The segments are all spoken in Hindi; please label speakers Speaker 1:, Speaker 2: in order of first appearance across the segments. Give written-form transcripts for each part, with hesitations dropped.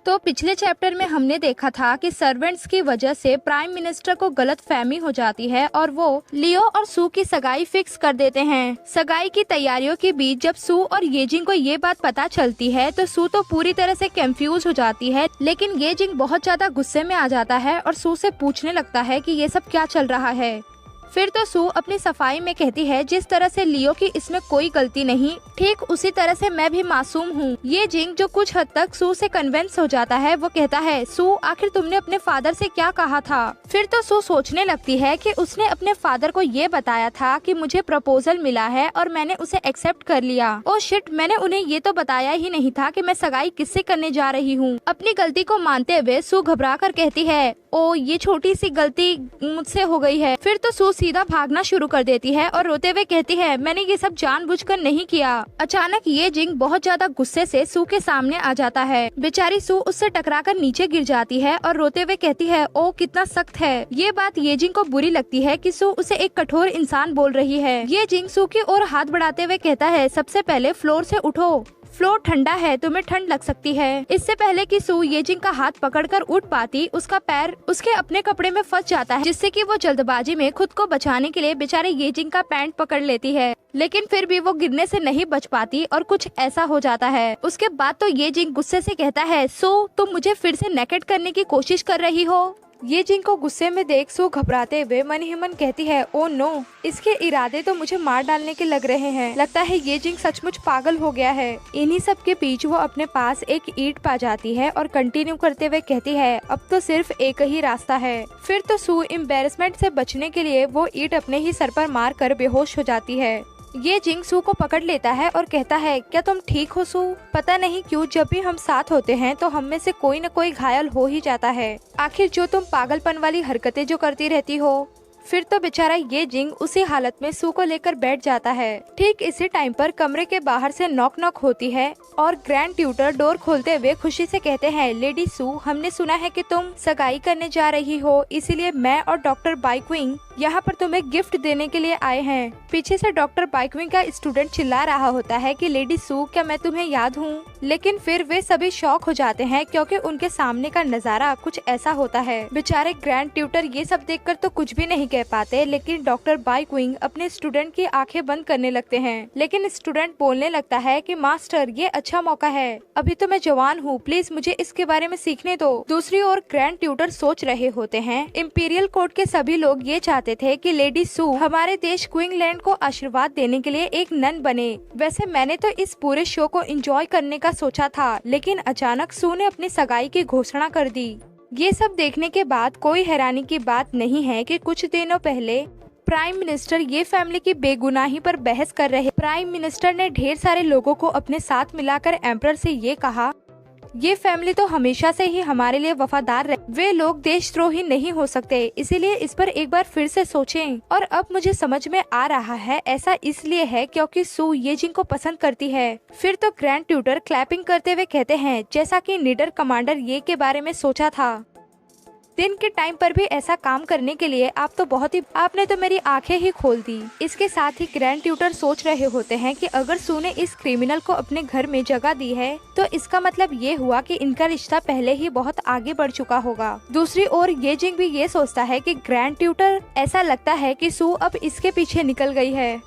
Speaker 1: तो पिछले चैप्टर में हमने देखा था कि सर्वेंट्स की वजह से प्राइम मिनिस्टर को गलत फहमी हो जाती है और वो लियो और सू की सगाई फिक्स कर देते हैं। सगाई की तैयारियों के बीच जब सू और येजिंग को ये बात पता चलती है तो सू तो पूरी तरह से कंफ्यूज हो जाती है, लेकिन येजिंग बहुत ज्यादा गुस्से में आ जाता है और सू से पूछने लगता है कि ये सब क्या चल रहा है। फिर तो सू अपनी सफाई में कहती है, जिस तरह से लियो की इसमें कोई गलती नहीं, ठीक उसी तरह से मैं भी मासूम हूँ। ये जिंग जो कुछ हद तक सू से कन्विंस हो जाता है, वो कहता है, सू आखिर तुमने अपने फादर से क्या कहा था? फिर तो सू सोचने लगती है कि उसने अपने फादर को ये बताया था कि मुझे प्रपोजल मिला है और मैंने उसे एक्सेप्ट कर लिया। ओ शिट, मैंने उन्हें ये तो बताया ही नहीं था कि मैं सगाई किससे करने जा रही हूँ। अपनी गलती को मानते हुए सू घबरा कर कहती है, ओ ये छोटी सी गलती मुझसे हो गई है। फिर तो सू सीधा भागना शुरू कर देती है और रोते हुए कहती है, मैंने ये सब जानबूझकर नहीं किया। अचानक ये जिंग बहुत ज्यादा गुस्से से सू के सामने आ जाता है। बेचारी सू उससे टकराकर नीचे गिर जाती है और रोते हुए कहती है, ओ कितना सख्त है। ये बात ये जिंग को बुरी लगती है कि सू उसे एक कठोर इंसान बोल रही है। ये जिंग सू की ओर हाथ बढ़ाते हुए कहता है, सबसे पहले फ्लोर से उठो, फ्लोर ठंडा है, तुम्हें ठंड लग सकती है। इससे पहले कि सू येजिंग का हाथ पकड़कर उठ पाती, उसका पैर उसके अपने कपड़े में फंस जाता है, जिससे कि वो जल्दबाजी में खुद को बचाने के लिए बेचारे येजिंग का पैंट पकड़ लेती है, लेकिन फिर भी वो गिरने से नहीं बच पाती और कुछ ऐसा हो जाता है। उसके बाद तो येजिंग गुस्से से कहता है, सू तुम मुझे फिर से नेकेड करने की कोशिश कर रही हो। ये जिंग को गुस्से में देख सू घबराते हुए मन ही मन कहती है, ओ नो, इसके इरादे तो मुझे मार डालने के लग रहे हैं। लगता है ये जिंग सचमुच पागल हो गया है। इन्हीं सब के बीच वो अपने पास एक ईंट पा जाती है और कंटिन्यू करते हुए कहती है, अब तो सिर्फ एक ही रास्ता है। फिर तो सू एम्बैरेसमेंट से बचने के लिए वो ईंट अपने ही सर पर मार कर बेहोश हो जाती है। ये जिंग सू को पकड़ लेता है और कहता है, क्या तुम ठीक हो सू? पता नहीं क्यों जब भी हम साथ होते हैं तो हम में से कोई न कोई घायल हो ही जाता है। आखिर जो तुम पागलपन वाली हरकतें जो करती रहती हो। फिर तो बेचारा ये जिंग उसी हालत में सू को लेकर बैठ जाता है। ठीक इसी टाइम पर कमरे के बाहर से नॉक नॉक होती है और ग्रैंड ट्यूटर डोर खोलते हुए खुशी से कहते हैं, लेडी सू, हमने सुना है कि तुम सगाई करने जा रही हो, इसीलिए मैं और डॉक्टर बाइकविंग यहाँ पर तुम्हें गिफ्ट देने के लिए आए हैं। पीछे से डॉक्टर बाइकविंग का स्टूडेंट चिल्ला रहा होता है कि लेडी सू, क्या मैं तुम्हें याद हूँ? लेकिन फिर वे सभी शॉक हो जाते हैं क्योंकि उनके सामने का नजारा कुछ ऐसा होता है। बेचारे ग्रैंड ट्यूटर ये सब देखकर तो कुछ भी नहीं कह पाते, लेकिन डॉक्टर बाइकविंग अपने स्टूडेंट की आंखें बंद करने लगते हैं। लेकिन स्टूडेंट बोलने लगता है कि मास्टर, ये अच्छा मौका है, अभी तो मैं जवान हूँ, प्लीज मुझे इसके बारे में सीखने दो। दूसरी ओर ग्रैंड ट्यूटर सोच रहे होते हैं, इम्पीरियल कोर्ट के सभी लोग ये चाहते थे कि लेडी सू हमारे देश क्वींसलैंड को आशीर्वाद देने के लिए एक नन बने। वैसे मैंने तो इस पूरे शो को एंजॉय करने का सोचा था, लेकिन अचानक सू ने अपनी सगाई की घोषणा कर दी। ये सब देखने के बाद कोई हैरानी की बात नहीं है कि कुछ दिनों पहले प्राइम मिनिस्टर ये फैमिली की बेगुनाही पर बहस कर रहे। प्राइम मिनिस्टर ने ढेर सारे लोगों को अपने साथ मिलाकर एम्परर से ये कहा, ये फैमिली तो हमेशा से ही हमारे लिए वफादार रहे, वे लोग देशद्रोही नहीं हो सकते, इसीलिए इस पर एक बार फिर से सोचें। और अब मुझे समझ में आ रहा है, ऐसा इसलिए है क्योंकि सू ये जिंग को पसंद करती है। फिर तो ग्रैंड ट्यूटर क्लैपिंग करते हुए कहते हैं, जैसा कि निडर कमांडर ये के बारे में सोचा था, दिन के टाइम पर भी ऐसा काम करने के लिए आपने तो मेरी आंखें ही खोल दी। इसके साथ ही ग्रैंड ट्यूटर सोच रहे होते हैं कि अगर सू ने इस क्रिमिनल को अपने घर में जगह दी है तो इसका मतलब ये हुआ कि इनका रिश्ता पहले ही बहुत आगे बढ़ चुका होगा। दूसरी ओर ये जिंग भी ये सोचता है कि ग्रैंड ट्यूटर, ऐसा लगता है कि सू अब इसके पीछे निकल गई है।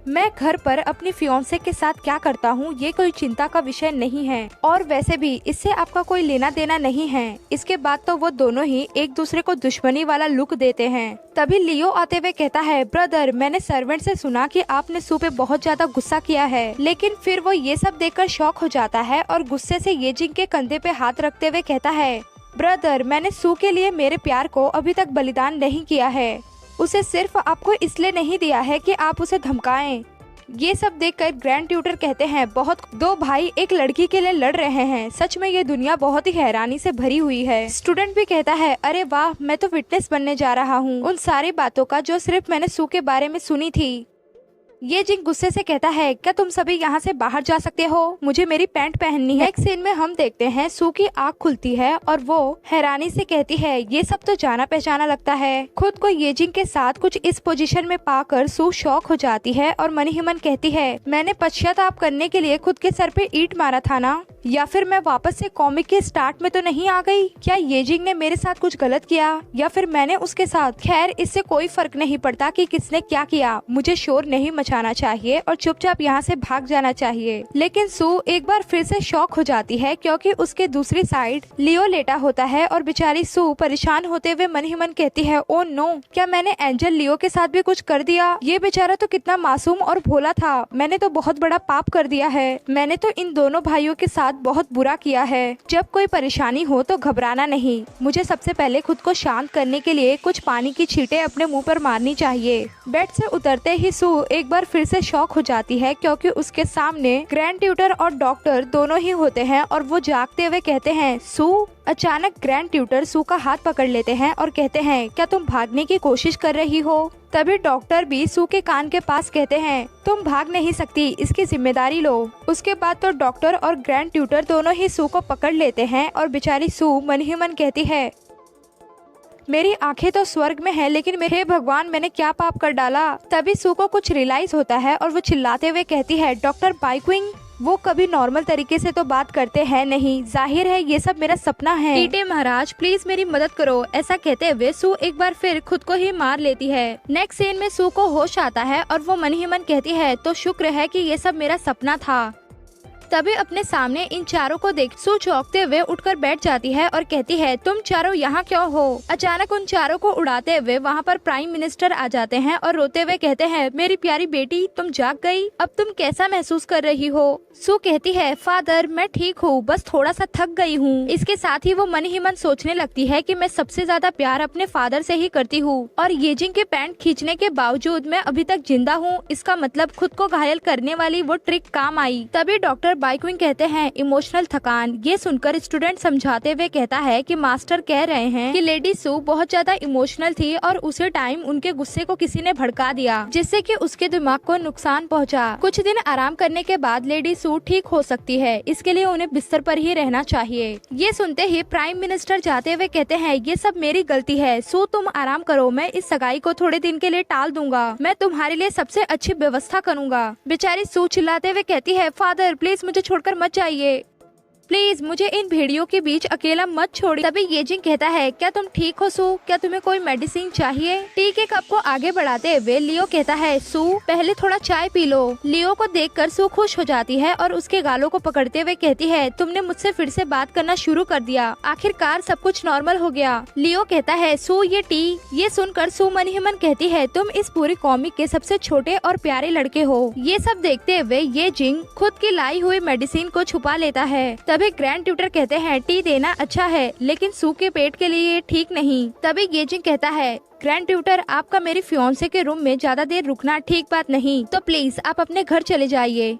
Speaker 1: मैं घर पर अपनी फियांसे के साथ क्या करता हूँ ये कोई चिंता का विषय नहीं है, और वैसे भी इससे आपका कोई लेना देना नहीं है। इसके बाद तो वो दोनों ही एक दूसरे को दुश्मनी वाला लुक देते हैं। तभी लियो आते हुए कहता है, ब्रदर, मैंने सर्वेंट से सुना कि आपने सू पे बहुत ज्यादा गुस्सा किया है। लेकिन फिर वो ये सब देखकर शॉक हो जाता है और गुस्से से ये जिंग के कंधे पे हाथ रखते हुए कहता है, ब्रदर, मैंने सू के लिए मेरे प्यार को अभी तक बलिदान नहीं किया है, उसे सिर्फ आपको इसलिए नहीं दिया है कि आप उसे धमकाएं। ये सब देखकर ग्रैंड ट्यूटर कहते हैं, बहुत दो भाई एक लड़की के लिए लड़ रहे हैं, सच में ये दुनिया बहुत ही हैरानी से भरी हुई है। स्टूडेंट भी कहता है, अरे वाह, मैं तो विटनेस बनने जा रहा हूँ उन सारी बातों का जो सिर्फ मैंने सू के बारे में सुनी थी। ये जिंग गुस्से से कहता है, क्या तुम सभी यहाँ से बाहर जा सकते हो, मुझे मेरी पैंट पहननी है। एक सीन में हम देखते हैं सू की आँख खुलती है और वो हैरानी से कहती है, ये सब तो जाना पहचाना लगता है। खुद को ये जिंग के साथ कुछ इस पोजीशन में पाकर सू शॉक हो जाती है और मन ही मन कहती है, मैंने पश्चाताप करने के लिए खुद के सर पे ईंट मारा था ना, या फिर मैं वापस से कॉमिक के स्टार्ट में तो नहीं आ गई। क्या ये जिंग ने मेरे साथ कुछ गलत किया या फिर मैंने उसके साथ। खैर इससे कोई फर्क नहीं पड़ता कि किसने क्या किया, मुझे शोर नहीं मचाना चाहिए और चुपचाप यहाँ से भाग जाना चाहिए। लेकिन सू एक बार फिर से शॉक हो जाती है क्योंकि उसके दूसरी साइड लियो लेटा होता है और बेचारी सू परेशान होते हुए मन ही मन कहती है, ओ नो, क्या मैंने एंजल लियो के साथ भी कुछ कर दिया। ये बेचारा तो कितना मासूम और भोला था, मैंने तो बहुत बड़ा पाप कर दिया है। मैंने तो इन दोनों भाइयों के साथ बहुत बुरा किया है। जब कोई परेशानी हो तो घबराना नहीं, मुझे सबसे पहले खुद को शांत करने के लिए कुछ पानी की छींटे अपने मुंह पर मारनी चाहिए। बेड से उतरते ही सू एक बार फिर से शॉक हो जाती है क्योंकि उसके सामने ग्रैंड ट्यूटर और डॉक्टर दोनों ही होते हैं और वो जागते हुए कहते हैं, सू। अचानक ग्रैंड ट्यूटर सू का हाथ पकड़ लेते हैं और कहते हैं, क्या तुम भागने की कोशिश कर रही हो। तभी डॉक्टर भी सू के कान के पास कहते हैं, तुम भाग नहीं सकती, इसकी जिम्मेदारी लो। उसके बाद तो डॉक्टर और ग्रैंड ट्यूटर दोनों ही सू को पकड़ लेते हैं और बेचारी सू मन ही मन कहती है, मेरी आंखें तो स्वर्ग में है, लेकिन मेरे भगवान मैंने क्या पाप कर डाला। तभी सू को कुछ रियलाइज होता है और वो चिल्लाते हुए कहती है, डॉक्टर बाइकविंग, वो कभी नॉर्मल तरीके से तो बात करते हैं नहीं, जाहिर है ये सब मेरा सपना है। टीटे महाराज प्लीज मेरी मदद करो। ऐसा कहते हुए सू एक बार फिर खुद को ही मार लेती है। नेक्स्ट सीन में सू को होश आता है और वो मन ही मन कहती है, तो शुक्र है कि ये सब मेरा सपना था। तभी अपने सामने इन चारों को देख सू चौंकते हुए उठकर बैठ जाती है और कहती है, तुम चारों यहाँ क्यों हो। अचानक उन चारों को उड़ाते हुए वहाँ पर प्राइम मिनिस्टर आ जाते हैं और रोते हुए कहते हैं, मेरी प्यारी बेटी तुम जाग गई, अब तुम कैसा महसूस कर रही हो। सू कहती है, फादर मैं ठीक हूँ, बस थोड़ा सा थक गई हूँ। इसके साथ ही वो मन ही मन सोचने लगती है कि मैं सबसे ज्यादा प्यार अपने फादर से ही करती हूँ और ये जिंग के पैंट खींचने के बावजूद मैं अभी तक जिंदा हूँ, इसका मतलब खुद को घायल करने वाली वो ट्रिक काम आई। तभी डॉक्टर बाइकविंग कहते हैं, इमोशनल थकान। ये सुनकर स्टूडेंट समझाते हुए कहता है कि मास्टर कह रहे हैं कि लेडी सू बहुत ज्यादा इमोशनल थी और उसी टाइम उनके गुस्से को किसी ने भड़का दिया, जिससे कि उसके दिमाग को नुकसान पहुंचा। कुछ दिन आराम करने के बाद लेडी सू ठीक हो सकती है, इसके लिए उन्हें बिस्तर पर ही रहना चाहिए। ये सुनते ही प्राइम मिनिस्टर जाते हुए कहते हैं, ये सब मेरी गलती है, सू तुम आराम करो, मैं इस सगाई को थोड़े दिन के लिए टाल दूंगा, मैं तुम्हारे लिए सबसे अच्छी व्यवस्था करूंगा। बेचारी सू चिल्लाते हुए कहती है, फादर प्लीज मुझे छोड़कर मत जाइए, प्लीज मुझे इन भेड़ियों के बीच अकेला मत छोड़िए। तभी ये जिंग कहता है, क्या तुम ठीक हो सू, क्या तुम्हें कोई मेडिसिन चाहिए। टी के कप को आगे बढ़ाते हुए लियो कहता है, सू पहले थोड़ा चाय पी लो। लियो को देखकर सू खुश हो जाती है और उसके गालों को पकड़ते हुए कहती है, तुमने मुझसे फिर से बात करना शुरू कर दिया, आखिरकार सब कुछ नॉर्मल हो गया। लियो कहता है, सू ये टी। ये सुनकर सू मन ही मन कहती है, तुम इस पूरी कॉमिक के सबसे छोटे और प्यारे लड़के हो। ये सब देखते हुए ये जिंग खुद की लाई हुई मेडिसिन को छुपा लेता है। तभी ग्रैंड ट्यूटर कहते हैं, टी देना अच्छा है लेकिन सू के पेट के लिए ठीक नहीं। तभी ये जिंग कहता है, ग्रैंड ट्यूटर आपका मेरी फियांसे के रूम में ज्यादा देर रुकना ठीक बात नहीं, तो प्लीज आप अपने घर चले जाइए।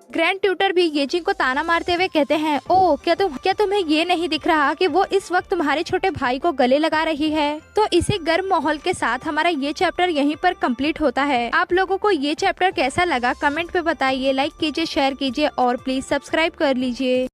Speaker 1: ग्रैंड ट्यूटर भी ये जिंग को ताना मारते हुए कहते हैं, ओ क्या तुम्हें ये नहीं दिख रहा कि वो इस वक्त तुम्हारे छोटे भाई को गले लगा रही है। तो इसी गर्म माहौल के साथ हमारा ये चैप्टर यहीं पर कंप्लीट होता है। आप लोगों को ये चैप्टर कैसा लगा कमेंट पे बताइए, लाइक कीजिए, शेयर कीजिए और प्लीज सब्सक्राइब कर लीजिए।